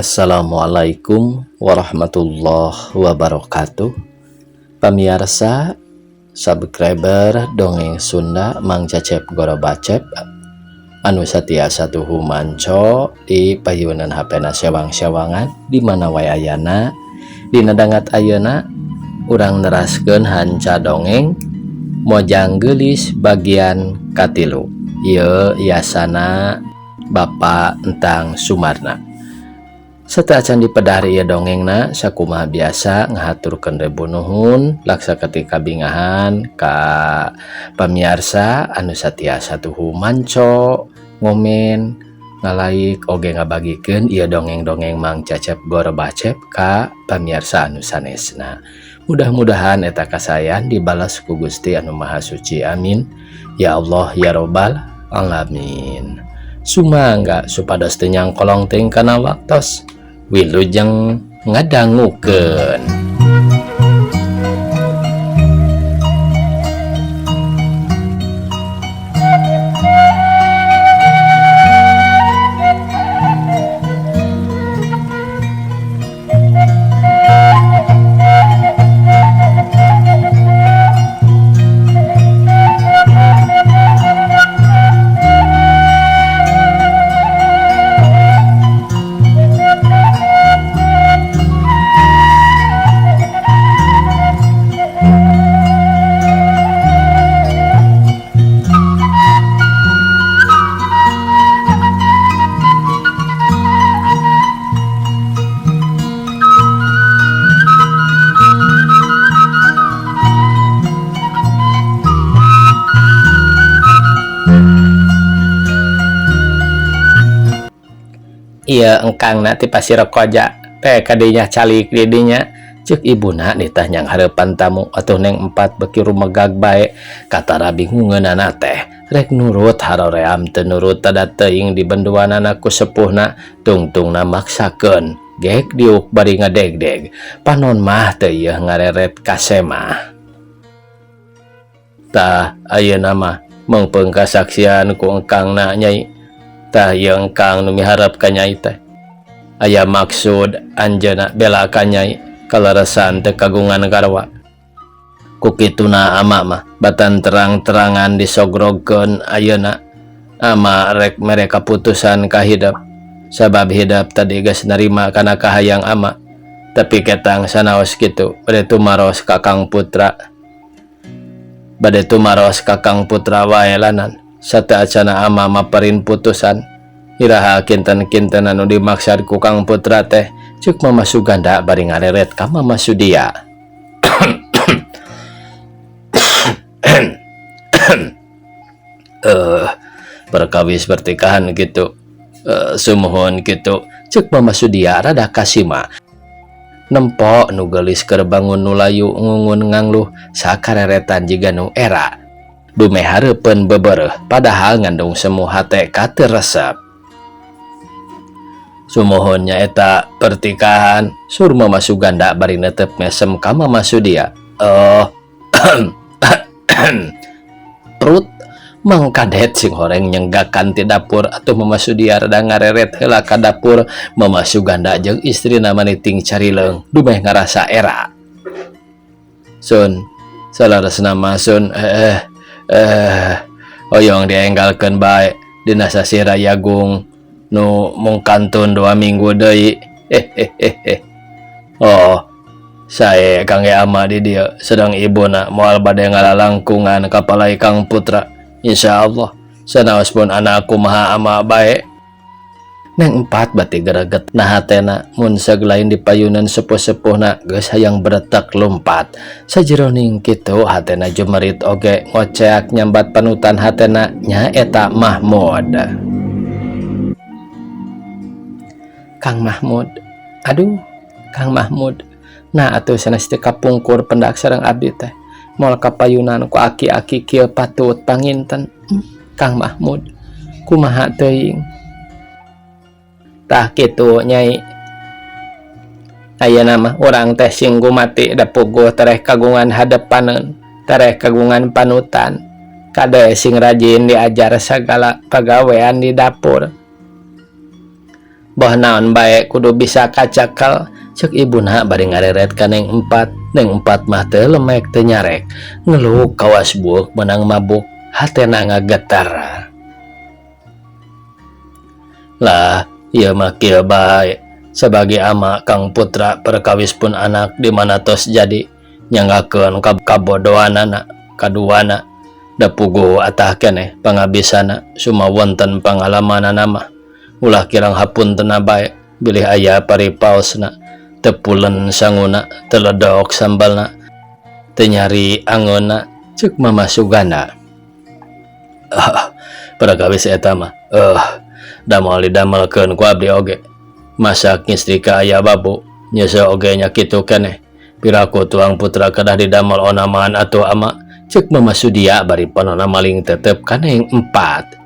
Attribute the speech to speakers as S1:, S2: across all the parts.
S1: Assalamualaikum warahmatullahi wabarakatuh. Pemirsa, subscriber Dongeng Sunda Mang Cecep Goro Bacep anu satiasa tuhu manco di payunan HP-na sewang-sewangan di mana wae ayana dina dangat ayeuna urang neraskeun hanca dongeng mojang geulis bagian katilu. Ieu yasana Bapak Entang Sumarna. Setelah dipedari ya dongengna sakumaha biasa ngahaturkeun rebu nuhun laksa ketika bingahan ka pamirsa anu satiasa tuhu manco ngomen ngalaik oge ngabagikeun ieu dongeng-dongeng Mang Cecep Goro Bacep ka pamirsa anu sanesna. Mudah-mudahan eta kasayan dibalas ku Gusti anu Maha Suci. Amin ya Allah ya Robbal alamin. Sumangga supados teu nyangkolong teuing kana waktos wilujeng ngadangukeun. Iya engkang na ti pasir koja teh kadinya calik didinya ceuk ibuna nitah nyang hareupan tamu atuh neng empat beki rumegag bae katara bingungeunana teh rek nurut haroream teu nurut tada teuing dibenduanana ku sepuhna tungtungna maksakeun gek diuk bari ngadegdeg panon mah teu ieu ngareret kasemah tah ayeuna mah mengpeung kasaksian ku engkangna nyai. Tah yang kang nu miharep ka nyai teh aya maksud anjeunna bela ka nyai kaleresan teu kagungan garwa ku kituna ama mah batan terang-terangan disogrogkeun ayeuna ama rek mere kaputusan ka hideep sabab hideep tadi geus narima kana kahayang ama tapi ketang sanaos kitu bade tumaros Kakang Putra wae lanan sateacana ama maparin putusan iraha kinten-kinten anu dimaksad ku Kang Putra teh ceuk Mama Suganda bari ngareret ka Mama Sudia. Perkawis pertikahan gitu sumuhun gitu ceuk Mama Sudia rada kasima nempo nu geulis keur bangun nu layu ngungun ngangluh sakareretan jiga nu era dume hareupeun bebereuh padahal ngandung semu hate ka teu resep. Sumuhun nyaeta pertikahan sur Mama Suganda bari neuteup mesem ka Mama Sudia. Perut Mang Kadet sing horeng nyenggakan ti dapur atuh Mama Sudia rada ngareret heula ka dapur. Mama Suganda jeung istrina maniting carileung dumeh ngarasa era. Sun salaresna mah sun hoyong dienggalkeun bae dina sasira Yagung nu mung kantun 2 minggu deui. Oh sae kangge ama di dieu sedang ibuna moal bade ngalalangkungan kapalai Kang Putra insyaallah sanaospun anakku maha ama bae. Neng empat bati gereget nah hatena mun sagelain di payunan sepuh-sepuhna geus hayang beretek lumpat sajeroning kitu hatena jumerit oge ngoceak nyambat panutan hatena nyaeta Mahmud. Kang Mahmud, aduh Kang Mahmud, nah atuh sanes teu kapungkur pendak sareng abdi teh moal ka payunan ku aki-aki kieu patut panginten. Kang Mahmud kumaha teuing? Tah kitu nyai ayeuna mah urang teh sing gumati da puguh tereh kagungan hadepaneun tereh kagungan panutan kade sing rajin diajar segala pagawean di dapur. Boh naon bae kudu bisa kacakal, cek ibuna bari ngareret ka Neng Empat. Neng Empat mah teu lemek teu nyarek, ngeluh kawas buuk menang mabuk, hatena ngagetar. Lah, ieu mah kieu bae. Sebagai ama Kang Putra perkawis pun anak di mana tos jadi nyanggakeun kabodohanana kaduana da puguh atah keneh pangabisana suma wonten pangalamanana mah ulah kirang hapuntenna bae bilih aya paripaosna teu pulen sanguna teu ledok sambalna teu nyari angeunna ceuk Mama Suganda. Perkawis eta mah da moal didamelkeun ku abdi oge masak ngistrika aya babu nyese oge nya kitu keneh piraku tuang putra kedah didamel onamaan atuh ama cek Mama Sudia bari panonna maling tetep ka Neng Empat.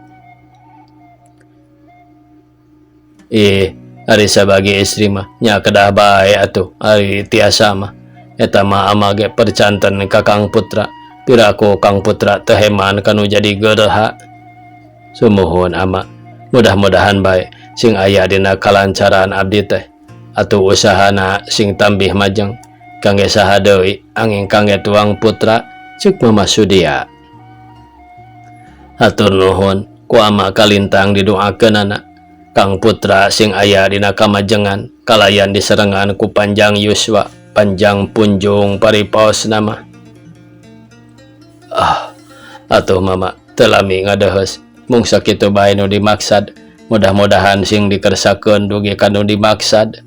S1: Ari sabagi istri mah nya kedah bae atuh ari tiasa mah eta mah ama ge percanten ka Kang Putra piraku Kang Putra teu heman kanu jadi geureha. Sumuhun ama, mudah-mudahan bae sing aya dina kalancaran abdi teh atuh usahana sing tambih majeng kangge saha deui angin kangge tuang putra cek Mama Sudia. Hatur nuhun ku ama kalintang didoakeunana Kang Putra sing aya dina kamajengan kalayan diserengan ku Panjang Yuswa Panjang Punjung paripaosna mah. Atuh Mama teu lami ngadeheus mung sakitu bae nu dimaksad, mudah-mudahan sing dikersakeun dugi kanu dimaksad.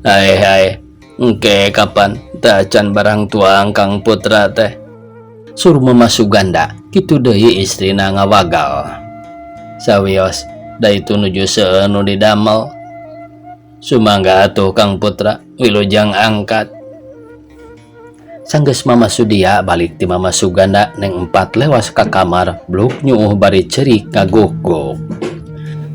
S1: Hai engke kapan teu acan barang tuang Kang Putra teh, suruh Mama Suganda kitu deui istrina ngawagal. Sawios da itu nuju seueur nu didamel sumangga atuh Kang Putra wilujeng angkat. Sanggeus Mama Sudia balik ti Mama Suganda Neng Empat lewas ka kamar bluk nyuuh bari ceurik ngaguk-guk.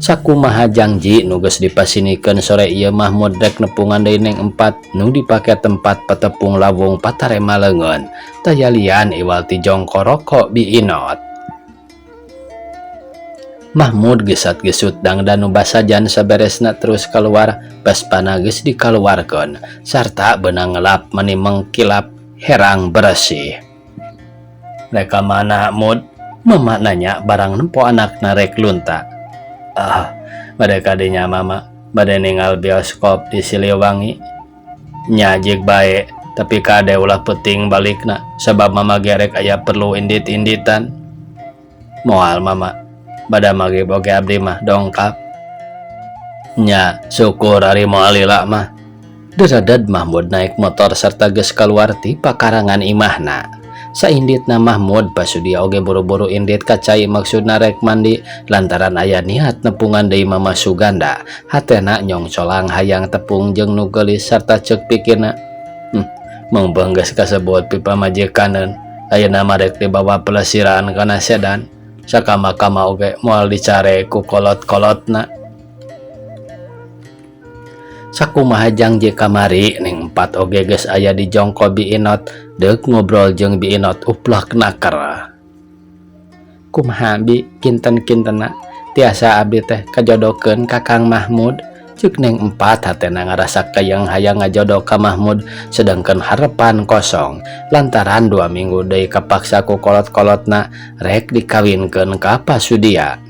S1: Sakumaha janji nu geus dipasinikeun sore ieu Mahmud rek nepungan deui Neng Empat nu dipake tempat patepung lawung patarema leungeun tayalian iwal ti jongkoroko biinot. Mahmud gesat-gesut dangdan nu basajan saberesna terus keluar baspana geus dikaluarkeun sarta beunang ngelap mani mengkilap herang bersih. Reka mana Mud? Mama nanya barang nempo anak narek lunta. Bade kadinya Mama bade ningal bioskop di Siliwangi nyajik bae tapi kade ulah penting balikna sebab Mama gerek aya perlu indit-inditan. Moal Mama bada mage boge abdi mah dongkap nya syukur ari moal lila mah. Deradad Mahmud naik motor serta geus kaluar ti pakarangan imahna. Sainditna Mahmud pasudia oge buru-buru indit kacai maksudna rek mandi lantaran aya niat nepungan deui Mama Suganda. Hatena nyong colang hayang tepung jeung nu geulis sarta ceuk pikirna, mung geus kasebut pipa majikaneun ayeuna mah rek dibawa pelesiran kana sedan sakama-kama oge moal dicare ku kolot-kolotna. Sakumaha janji kamari Neng Empat oge geus aya di jongko biinot deuk ngobrol jeung biinot uplak naker. Kumaha bi kinten-kintenna tiasa abdi teh kajodokeun ka Kang Mahmud ceuk Neng Empat hatena ngarasa kayang hayang ngajodoh ka Mahmud sedangkan harepan kosong lantaran 2 minggu deui kapaksa ku kolot-kolotna rek dikawinkeun ka Pasudia.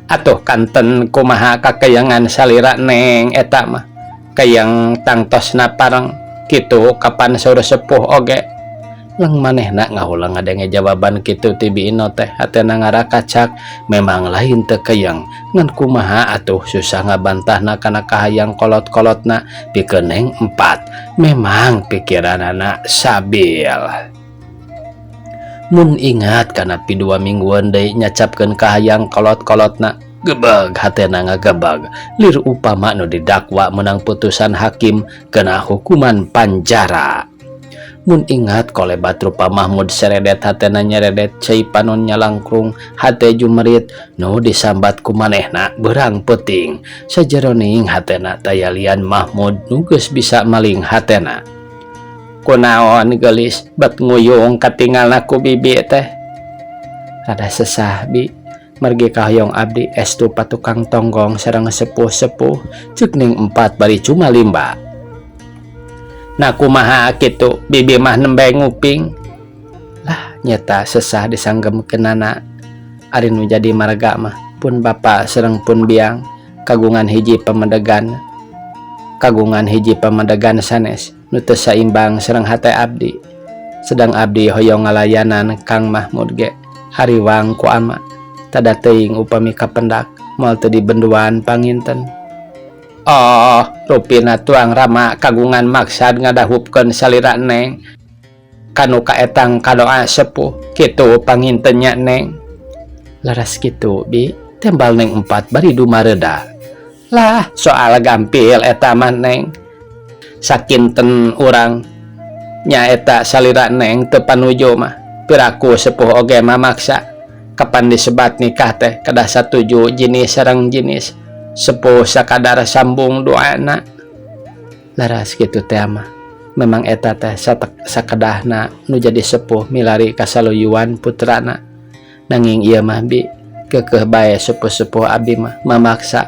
S1: Atuh kanten kumaha kakayangan salira Neng eta mah kayang tangtosna parang kitu kapan saur sepuh oge. Lang manehna ngahulang ngadenge jawaban kitu ti biinot teh hatena ngarakacak memang lain teu kayang ngan kumaha atuh susah ngabantahna kana kahayang kolot-kolotna pikeun Neng Empat memang pikiranana sabil. Mun ingat kana pi 2 mingguan deui nyacapkeun kahayang kolot-kolotna gebeg hatena ngagebeg lir upama nu didakwa menang putusan hakim kena hukuman penjara. Mun ingat kolebat rupa Mahmud seredet hatena nyeredet cai panon nyalangkrung hate jumerit nu disambat ku manehna beurang peuting sajeroning hatena tayalian Mahmud nu geus bisa maling hatena. Kunaon geulis bat nguyung katingalna ku bibi teh? Rada sesah bi margi kahoyong abdi estu patukang tonggong sareng sepuh-sepuh ceuk ning 4 bari cuma limba. Nah kumaha kitu bibi mah nembe nguping. Lah nyata sesah disanggem-kenana ari nu jadi marga mah pun bapa sareng pun biang kagungan hiji pamandegan sanes nu teu saimbang sareng hate abdi. Sedang abdi hoyong ngalayanan Kang Mahmud ge hariwang ku ama tada teuing upami kapendak moal teu dibenduan panginten. Oh rupina tuang Rama kagungan maksad ngadahupkeun salira Neng kanu kaetang kadoa sepuh kitu pangintennya Neng. Laras kitu bi tembal Neng 4 bari dumareda. Lah soal gampil eta mah Neng sakinten urang nya eta salira Neng teu panuju mah piraku sepuh oge mamaksa kapan disebat nikah teh kedah satuju jinis sareng jinis sepuh sakadar sambung doana. Laras kitu teh mah memang eta teh sakedahna nu jadi sepuh milari kasaluyuan putrana. Nanging ieu mah bi keukeuh bae sepuh-sepuh abdi mah mamaksa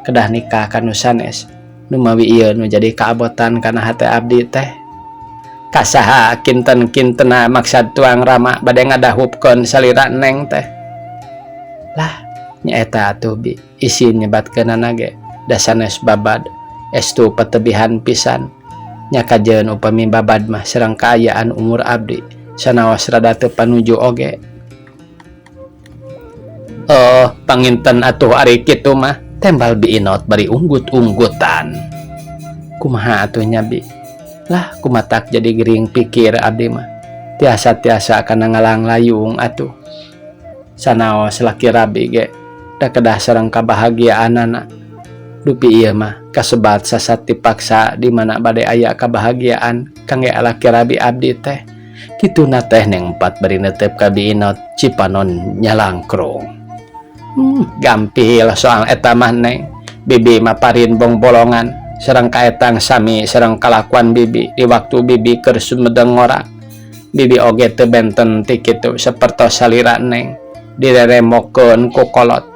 S1: kedah nikah kanu sanes nu mawi ieu nu jadi kaabotan kana hate abdi teh. Kasaha kinten-kintena maksad tuang Rama bade ngadahupkeun salira Neng teh. Lah nyaeta atuh bi isi nyebatkeunana ge da sanes babad estu patebihan pisan nya kajeun upami babad mah sareng kaayaan umur abdi sanaos rada teu panuju oge. Oh panginten atuh ari kitu mah tembal bi inot bari unggut-unggutan. Kumaha atuh nya bi? Lah kumatak jadi gering pikir abdi mah tiasa-tiasa kana ngalang layung atuh. Sanaos laki rabi ge da kedah sareng kabahagiaanana. Dupi ieu mah kasebat sasat dipaksa di mana bade aya kabahagiaan kangge laki rabi abdi teh. Kituna teh Neng 4 bari neuteup ka biinot cipanon nyalangkrung. Gampil soal eta mah Neng. Bibi mah parin bong-bolongan sareng kaetang sami sareng kalakuan bibi di waktu bibi keur sumedeng ngora. Bibi oge teu benten ti kitu sapertos salira Neng direremokeun ku kolot.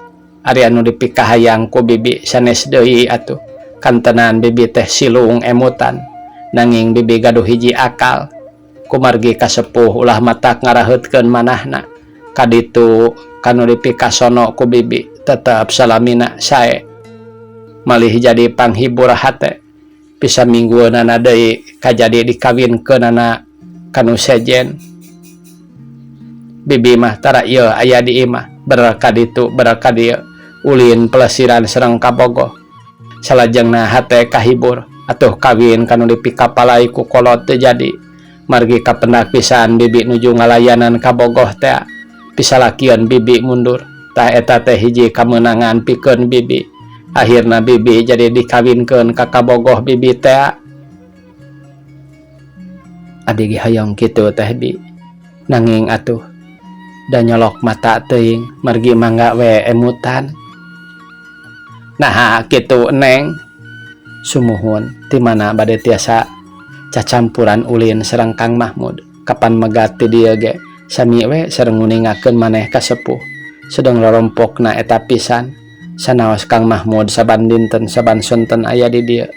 S1: Ari anu dipikahayang ku bibi sanes deui atuh. Kantenan bibi teh silung emutan. Nanging bibi gaduh hiji akal. Kumargi kasepuh ulah matak ngaraheutkeun manahna. Kaditu kanu dipikasono ku bibi tetep salamina sae. Malih jadi panghibur hate. Bisa minggueunana deui kajadi dikawinkeunana kanu sejen. Bibi mah tara ieu aya di imah berkaditu berkadieu ulin pelesiran sareng kabogoh. Salajengna hate kahibur atuh kawin kanu dipikapalai ku kolot teu jadi. Margi kapendak pisan bibi nuju ngalayanan kabogoh teh. Pisalakieun bibi mundur. Tah eta teh hiji kamenangan pikeun bibi. Akhirna bibi jadi dikawinkeun ka kabogoh bibi teh. Abdi ge hayang kitu teh bi. Nanging atuh da nyolok mata teuing margi mangga we emutan. Nah kitu Neng. Sumuhun ti mana bade tiasa cacampuran ulin sareng Kang Mahmud. Kapan megat ti dieu ge sami we sareng nguningakeun maneh ka sepuh. Sedeng rorompokna eta pisan. Sanaos Kang Mahmud saban dinten saban sonten aya di dieu.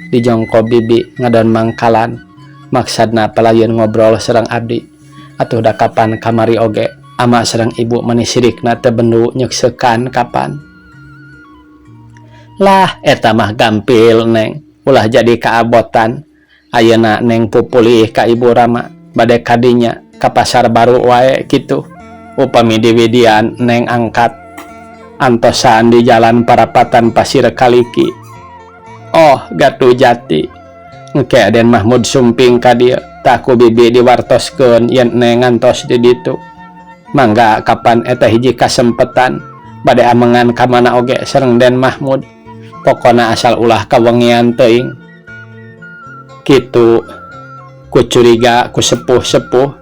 S1: Dijongko bibi ngadon mangkalan. Maksadna palayeun ngobrol sareng abdi. Atuh da kapan kamari oge ama sareng ibu manisirikna teu bendu nyeuksekan kapan. Lah eta mah gampil Neng ulah jadi kaabotan. Ayeuna Neng pupulih ka Ibu Rama bade kadinya ka pasar baru wae kitu. Upami di Widian Neng angkat antosan di jalan Parapatan Pasir Kaliki. Oh Gatu Jati engke Den Mahmud sumping ka dieu taku bibi diwartoskeun yen Neng ngantos di ditu. Mangga kapan eta hiji kasempetan bade amengan ka mana oge sareng Den Mahmud. Pokona asal ulah kawengian teuing. Kitu ku curiga ku sepuh-sepuh.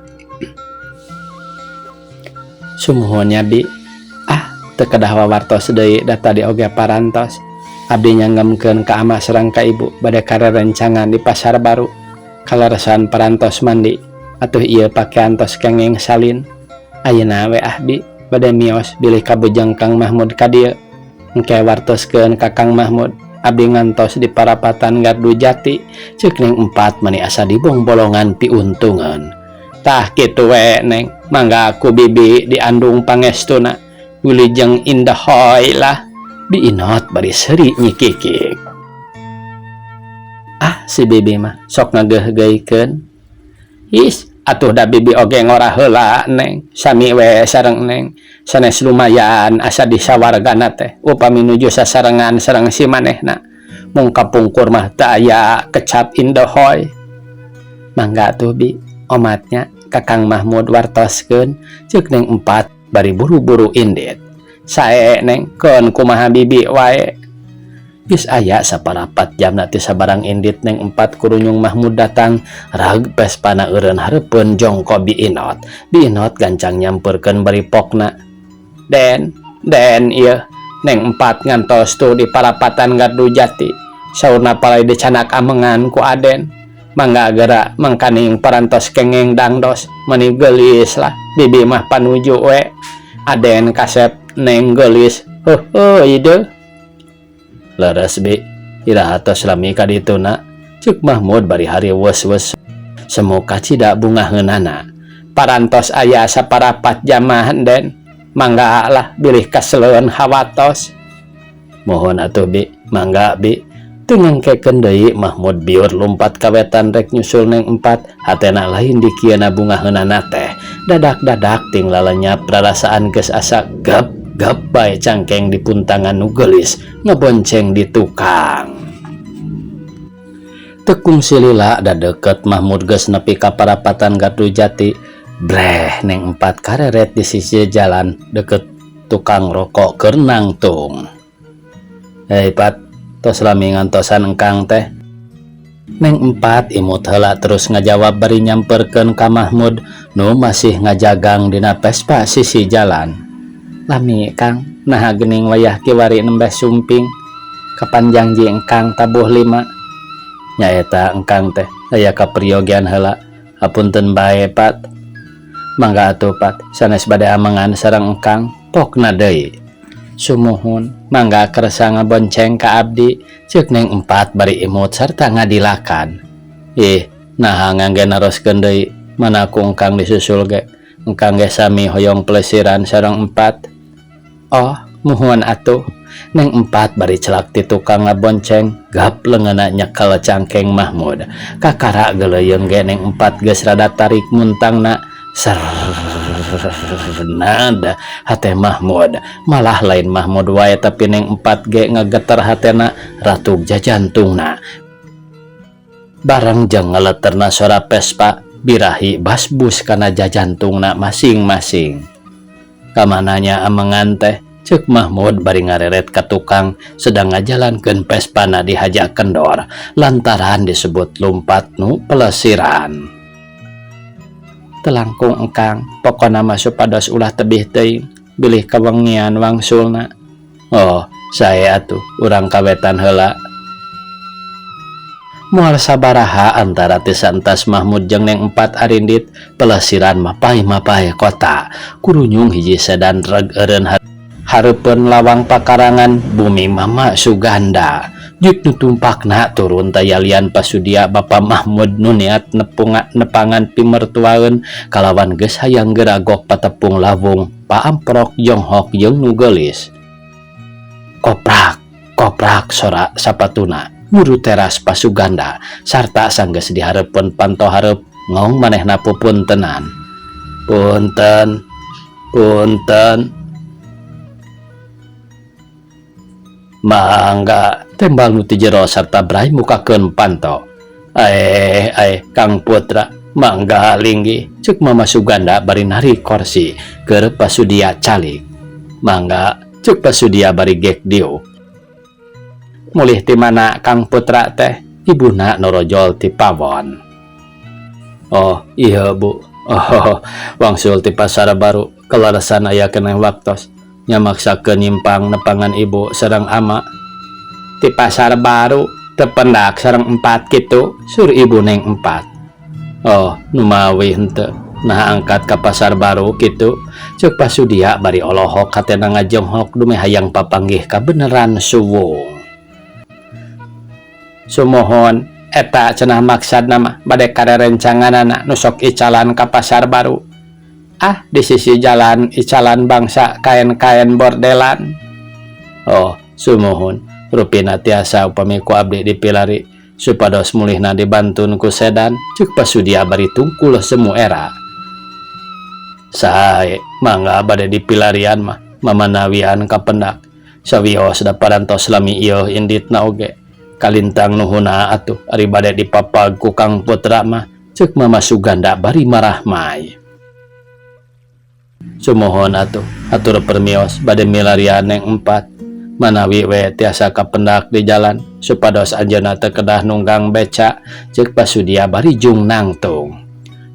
S1: Sumuhun nya bi. Teu kedah wawartos deui da tadi oge parantos. Abdi nyanggemkeun ka ama sareng ka ibu bade karerencangan di pasar baru. Kaleresan parantos mandi. Atuh ieu pake antos kenging salin. Ayeuna we bi
S2: bade mios bilih kabujang Kang Mahmud ka dieu. Engke wartoskeun ka Kang Mahmud, abdi ngantos di parapatan Gardu Jati, ceuk Neng Empat mani asa dibong bolongan piuntungan. Tah kitu we Neng, mangga aku bibi diandung pangestuna, wilujeng indah hoy lah, diinot bari seuri nyikikik. Ah si bibi mah sok ngageuh-geuhkeun. Is, atuh da bibi oge ngora heula Neng, sami we sareng Neng, sanes lumayan asa disawargana teh, upami nuju sasarengan sareng si manehna, mung kapungkur mah teu aya kecap indahoy. Mangga tuh bi, omatnya ka Kang Mahmud wartoskeun, ceuk Neng Empat bari buru-buru indit. Sae Neng, keun kumaha bibi wae. Geus aya saparapat jam nanti sabarang indit Neng Empat kurunyung Mahmud datang, rag pespana eureun hareupeun jongko biinot. Biinot gancang nyamperkeun bari pokna. Den ieu Neng Empat ngantos tuh di parapatan Gardu Jati, saurna palai dicanak amengan ku Aden. Mangga geura mangkaning parantos kengeng dangdos, mani geulis lah bibi mah panuju we. Aden kasep Neng geulis, ideu. Leres bi, iraha tos lami ka dituna, ceuk Mahmud bari hari wes-wes semoga cida bunga heunana. Parantos aya saparapat jamaah Den, mangga lah bilih kaseleun hawatos. Mohon atuh bi, mangga bi. Teu ngengkekeun deui Mahmud biur lumpat ka wetan rek nyusul Neng Empat, hatena lain di kieuna bunga heunana teh. Dadak-dadak ting lalenyap rarasaan geus asa gep bae cangkeng di puntangan nu geulis ngebonceng di tukang. Tekung silila da deket Mahmud geus nepi ka parapatan Gardu Jati, breh Neng Empat kareret di sisi jalan deket tukang rokok keur nangtung. Hei Pat, tos lami ngantosan engkang teh. Neng Empat imut heula terus ngajawab bari nyamperkeun ka Mahmud nu masih ngajagang dina Vespa sisi jalan. Lami Kang, naha geuning wayah kiwari nembeh sumping, kapan janji engkang tabuh 5. Nyaeta engkang teh aya kapriogian heula, hapunten bae Pat. Mangga atuh Pat, sanes bade amengan sareng engkang, pokna deui. Sumuhun, mangga kersa ngabonceng ka abdi, ceuk Neng Empat bari imut sarta ngadilakan. Naha ngangge naroskeun deui, mana ku engkang disusul ge. Engkang ge sami hoyong pelesiran sareng Empat. Oh, muhun atuh. Neng Empat bari celak ti tukang ngabonceng, gap leungeuna nyekel cangkeng Mahmud. Kakara geuleuyeng ge Neng Empat geus rada tarik muntangna. Nada hate Mahmud, malah lain Mahmud wae tapi Neng Empat ge ngageter hatena ratug jajantungna. Bareng jeung ngeleterna sora Vespa, birahi basbus kana jajantungna masing-masing. Kamananya amengan teh, ceuk Mahmud bari ngareret ka tukang sedang ngajalankeun Vespana dihaja kendor lantaran disebut lumpat nu pelesiran. Telangkung engkang, pokona mah supados ulah tebih teuing, bilih kawengian wangsulna. Oh, saya atuh urang kawetan heula. Moal sabaraha antara tisantas Mahmud jeung Neng Empat arindit, pelesiran mapai-mapai kota. Kurunyung hiji sedan reg eureun hareupeun lawang pakarangan bumi Mama Suganda. Juk nu tumpakna turun tayalian pasudia Bapa Mahmud nu niat nepangan pimertuaeun kalawan geus hayang geragok patepung lawung paamprok jonghok jeung nu geulis. Koprak sora sapatuna muru teras pasuganda sarta sanggeus dihareupeun panto hareup ngong manehna pupuntenan. Punten. Mangga tembal nu ti jero sarta brai mukakeun panto. Kang Putra, mangga linggi, ceuk Mama Suganda bari narik kursi keur pasudia calik. Mangga ceuk pasudia bari gek diu. Mulih ti mana Kang Putra teh? Ibuna norojol ti pawon. Oh iya Bu. Oh, wangsul ti pasar baru kelarasan aya keneh waktos nyamaksakeun nyimpang nepangan ibu sareng ama. Ti pasar baru tependak sareng Empat kitu sur ibu Neng Empat. Oh, nu mawi henteu. nah angkat ke pasar baru gitu cek pasudia bari olohok katena ngajenghok dume hayang papanggih ka beneran suwung sumohon eta cenah maksad nama bade karerencanganana nusok icalan ka pasar baru di sisi jalan icalan bangsa kain-kain bordelan. Oh sumohon rupina tiasa upami ku abdi dipilari supados mulihna dibantun ku sedan cek pasudia bari tungkul semu era sae mangga bade dipilarian mah mamanawian ka pendak sawios da parantos lami ieu inditna oge kalintang nuhuna atuh ari bade dipapag ku Kang Putra mah cek Mama Suganda bari marah mai sumohon atuh atur permios bade milarian neng 4 manawi we tiasa kapendak di jalan supados anjeunna teu kedah nunggang beca cek pasudia bari jung nangtung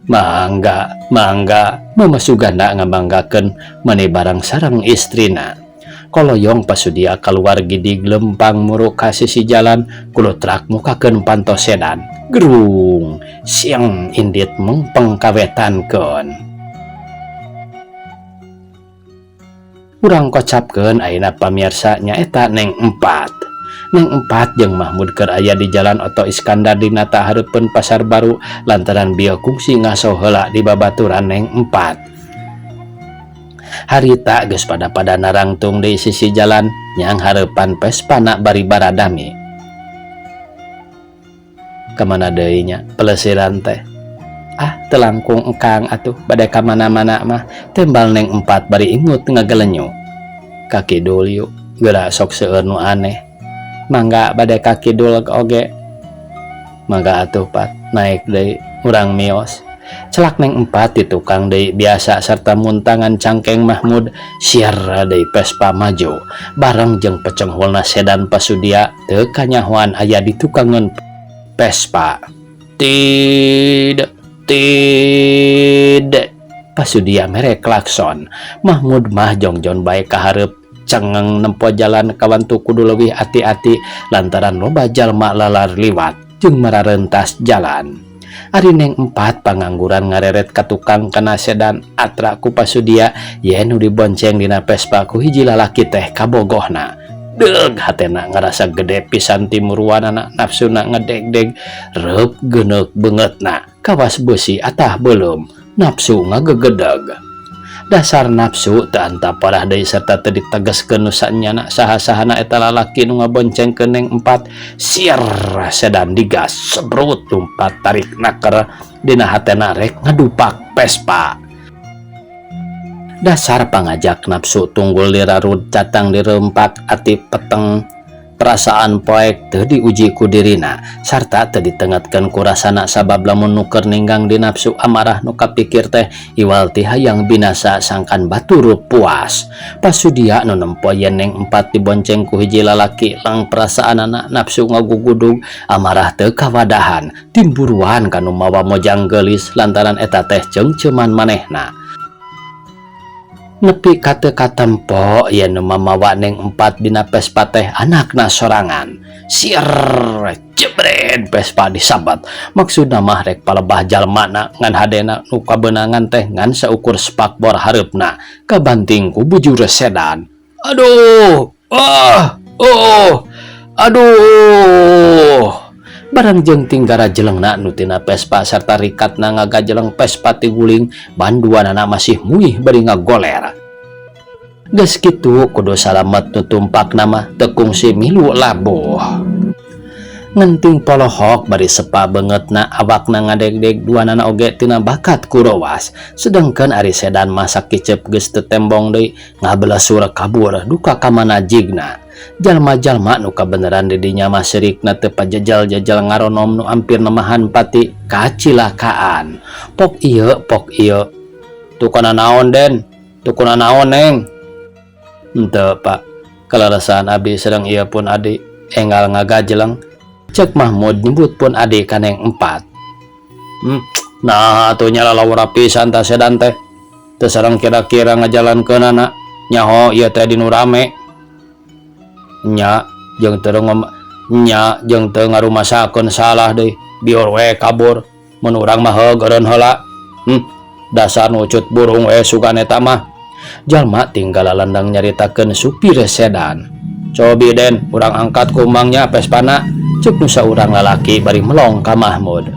S2: mangga Mama Suganda ngabanggakeun mani barang sareng istrina koloyong pasudia keluar gidig lempang muruk ka sisi jalan kulutrak mukakeun pantos sedan gerung siang indit mengpeng kawetankeun urang kocapkeun ayeuna pamirsa nyaeta Neng 4 jeung Mahmud keur aya di jalan Oto Iskandar dina tahareupeun pasar baru lantaran bieu kungsi ngaso heula di babaturan Neng 4 harita geus pada narangtung di sisi jalan nyang hareupan Vespana bari baradami kemana deui nya pelesiran teh teu langkung engkang atuh bade ka mana-mana mah tembal Neng 4 bari ingut ngagelenyu ka kidul yuk geura sok seueur nu aneh mangga bade ka kidul oge mangga atuh Pat naik deui urang mios celak Neng 4 di tukang deui biasa serta muntangan cangkeng Mahmud siar deui Vespa maju bareng jeung pecenghulna sedan pasudia teu kanyahoan aya di tukangan Vespa tid pasudia mere klakson Mahmud mah jongjon bae ka hareup cengeng nempo jalan kawan tu kudu leuwih ati-ati lantaran loba jalma lalar liwat jeung mararentas jalan ari Neng 4 pangangguran ngareret ka tukang kana sedan atra ku pasudia yen nu dibonceng dina Vespa ku hiji lalaki teh kabogohna deug hatena ngarasa gede pisan timuruanana nafsuna ngedeg-deg reup geuneuk beungeutna kawas beusi atah belum nafsu ngagegedeg dasar nafsu teu antap parah deui serta teu ditegaskeun nu sanyana saha-sahana eta lalaki nu ngaboncengkeun Neng 4 sier sedan digas sebrut lumpat tarik naker dina hatena rek ngadupak Vespa dasar pangajak nafsu tunggul dirarud catang dirempak ati peteng perasaan poek teu diuji ku dirina sarta teu ditengetkeun ku rasana sabab lamun nuker ninggang di nafsu amarah nu kapikir teh iwal ti hayang binasa sangkan batur puas pasudia nu nempo yen Neng 4 dibonceng ku hiji lalaki lang perasaanana nafsu ngagugudug amarah teu kawadahan timburuan kanu mawa mojang geulis lantaran eta teh ceungceuman manehna nepi ka teu katempo yen mamawa Neng 4 dina Vespa teh anakna sorangan sier jebret Vespa disabat maksudna mah rek palebah jalmana ngan hadena nu kabeunangan teh ngan saukur spakbor hareupna kabanting ku bujur sedan aduh barang jeung tinggara jelengna nu tina Vespa sarta rikatna ngagajeleng Vespa ti guling banduanana masih muih bari ngagoler geus kitu kudu salamet nu tumpakna mah teu kungsi milu labuh ngenting polohok bari sepa beungeutna awakna ngadeg-deg duanana oge tina bakat kurowas sedengkeun ari sedan masa kicep geus teu tembong deui ngabelesur kabur duka ka manajigna jalma-jalma nu kabeneran di dinya mah serikna teu pajajal-jajal ngaronom nu ampir nemahan pati kacilakaan pok ieu tukuna naon Den tukuna naon Neng henteu Pak kalarasan abdi sedang ieu pun adi enggal ngagajeleng cek Mahmud nyebut pun adi ka Neng 4 nah atuh nya lalawur pisan ta sedan teh teu sareng kira-kira ngajalankeunana nyaho ieu teh dinu rame nya jeung teu ngarumasakeun salah deui bior we kabur mun urang mah heueureun heula dasar nucut burung sugan eta mah. Jalma tinggal landang nyaritakeun supir sedan. Cobi den urang angkat kumangnya Vespana, cek nusa urang lalaki bari melong ka Mahmud.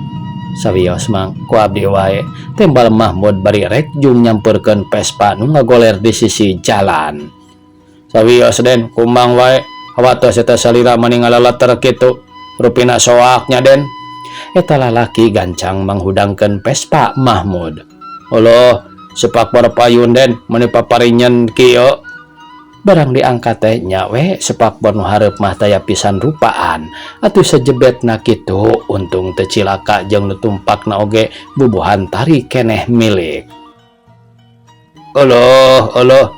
S2: Sawios mang ku abdi wae, tembal Mahmud bari rek jung nyamperkeun Vespa nu ngagoler di sisi jalan. Sawios den kumang wae, awatos eta salira mani ngalalater kitu, rupina soaknya den. Eta lalaki gancang menghudangkeun Vespa Mahmud. Allah, sepak barpayun den mani paparinyen kieu. Barang diangkat teh nyawe sepak nu hareup mah taya pisan rupaan, atuh sejebetna kitu untung teu cilaka jeung nu tumpakna oge bubuhan tari keneh milik. Allah,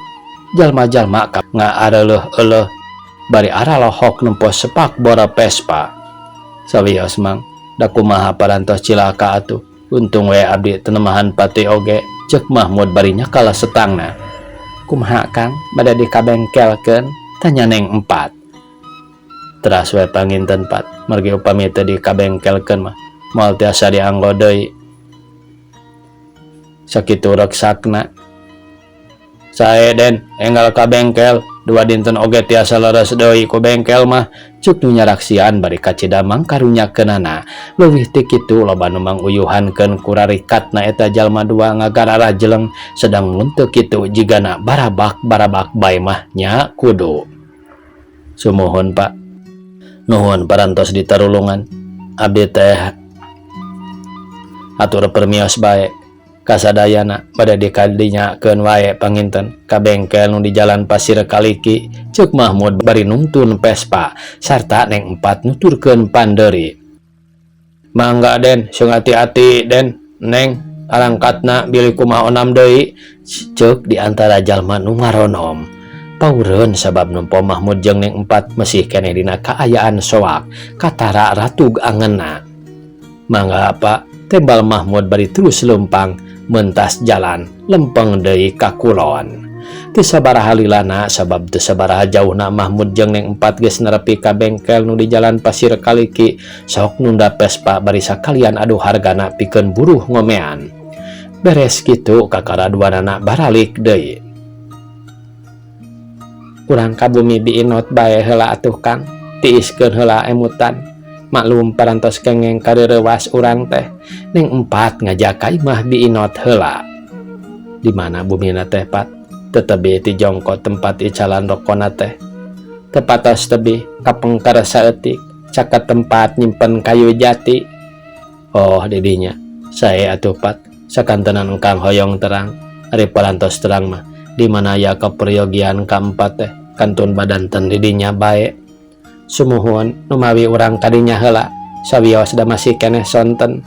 S2: jalma-jalma kap ngaareuleuf bari aralohok nempos sepak bora Vespa. Sawios mang da kumaha parantos cilaka atuh, untung we abdi tenemahan pati oge, cek Mahmud bari nyakala setangna. Kumaha Kang bade dikabengkelkeun, tanya Neng Empat. Teras we panginten Pat, margi upami teu dikabengkelkeun mah moal tiasa dianggo deui. Sakitu reksakna. Sae den enggal ka bengkel, dua dinten oge tiasa leres deui ku bengkel mah, cuk nu nyaraksian bari ka Cidamang karunyakeunana. Leuwih ti kitu loba nu manguyuhankeun ku rarikatna eta jalma dua ngagarara jeleng, sedang mun teu kitu jigana barabak bae mah nya kudu. Sumuhun Pak. Nuhun parantos ditarulungan. Abdi teh atur permios bae. Kasadayana bade dikadinyakeun wae panginten ka bengkel nu di Jalan Pasir Kaliki, cek Mahmud bari nungtun Vespa sarta Neng Empat nuturkeun pandeuri. Mangga den, sung hati-hati den, Neng, arangkatna bilih kumaha onam deui, cek di antara jalma nu ngaronom. Paureun sabab nempo Mahmud jeung Neng Empat mesih keneh dina kaayaan soak katara ratug angeunna. Mangga Pak, tembal Mahmud bari terus lempang mentas jalan lempeng deui ka kulon. Teu sabaraha lilana sabab teu sabaraha jauhna Mahmud jeung Neng Empat geus nerepi ka bengkel nu di Jalan Pasir Kaliki, sok nunda Vespa bari sakalian adu hargana pikeun buruh ngomean. Beres kitu kakaraduanana baralik deui. Urang ka bumi biinot bae heula atuh Kang, tiiskeun heula emutan. Maklum parantos kengeng karerewas urang teh, Neng Empat ngajak ka imah biinot heula. Di mana bumina teh Pat? Tetebi ti jongko tempat icalan rokona teh. Tepatos tebi kapengker saeutik, caket tempat nyimpen kayu jati. Oh didinya, sae atuh Pat, sakantenan engkang hoyong terang, ari parantos terang mah, di mana ya keperyogian kaempat teh, kantun badanten didinya bae. Sumuhun numawi urang kadinya heula, sawios da masih keneh sonten,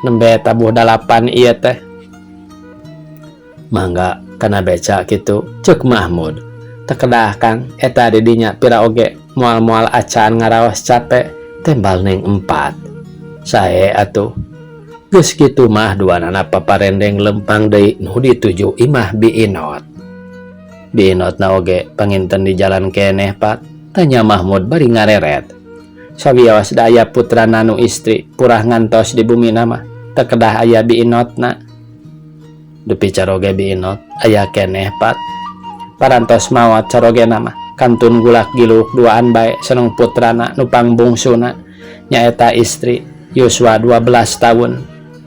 S2: nembe tabuh 8 ieu teh. Mangga kana beca kitu, cek Mahmud. Teu kedah Kang, eta didinya pira oge moal-moal acan ngaraos capek, tembal Neng Empat. Sae atuh. Geus kitu mah duanana paparendeng lempang deui nu dituju imah biinot. Biinotna oge panginten di jalan keneh Pat. Tanya Mahmud bari ngareret. Sawios da aya putrana nu istri purah ngantos di bumi nama, teu kedah aya biinotna. Dupi caroge biinot aya keneh Pat. Parantos maot caroge nama, kantun gulak giluk duaan bae seneng putrana nu pangbungsuna nyaeta istri yuswa 12 tahun.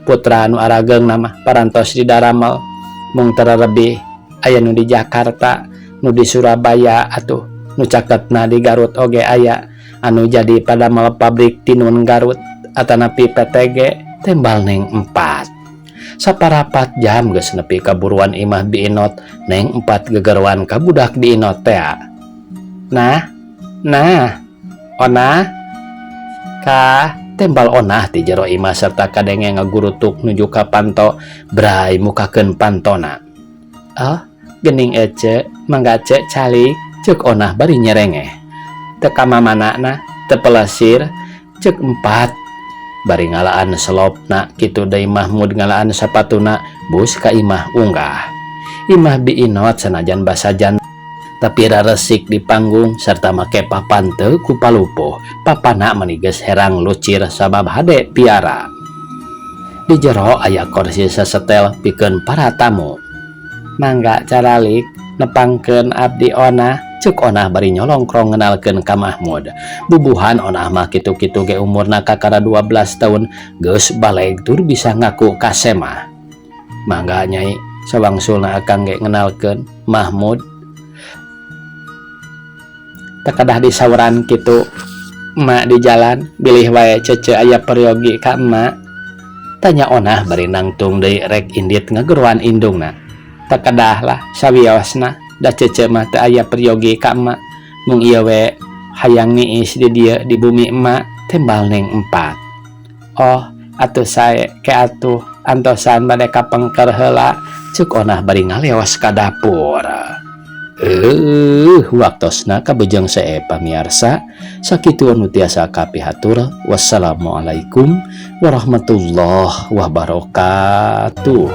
S2: Putra nu arageung nama parantos di Daramel, mung terlebih aya nu di Jakarta, nu di Surabaya atuh. Nu caketna di Garut oge aya anu jadi padamel pabrik tinun Garut atanapi PTG, tembal Neng Empat. Saparapat jam geus nepi ka buruan imah biinot, Neng Empat gegerwan ka budak diinot teh. Nah, onah ka tembal onah ti jero imah serta kadenge ngagurutuk nuju ka panto, brai mukakeun pantona. Oh, geuning ece, mangga cek calik, cek onah bari nyerengeh. Teu kamamanana, teu pelesir, cek Empat. Bari ngalaan selopna, kitu deui Mahmud ngalaan sapatuna, bus ka imah unggah. Imah biinot sanajan basajan, tapi raresik di panggung serta make papan teu ku palupuh. Papana mani geus herang lucir sabab hade piara.
S1: Di jero aya kursi sasetel pikeun para tamu.
S2: Mangga caralik nepangkeun abdi Onah.
S1: Cuk Onah bari nyolongkrong ngenalkeun ka Mahmud. Bubuhan Onah mah kitu-kitu ge umurna kakara 12 tahun, geus baleg tur bisa ngaku kasemah. Mangga Nyai, sawangsulna akang ge ngenalkeun Mahmud.
S2: Tekadah disauran kitu emak di jalan, bilih wae cece aya peryogi ka emak.
S1: Tanya Onah bari nangtung deui rek indit ngageruan indungna.
S2: Tekadah lah sawiosna da cece mah teu aya peryogi ka emak. Mung ieu we hayang niis di dieu di bumi emak tembal ning 4. Oh, atuh sae ke atuh antosan bade kapengker heula.
S1: Cuk Onah bari ngaleos ka dapur. Waktosna kabejeng sae pamiarsa, sakitu anu tiasa kapihatur. Wassalamualaikum warahmatullahi wabarakatuh.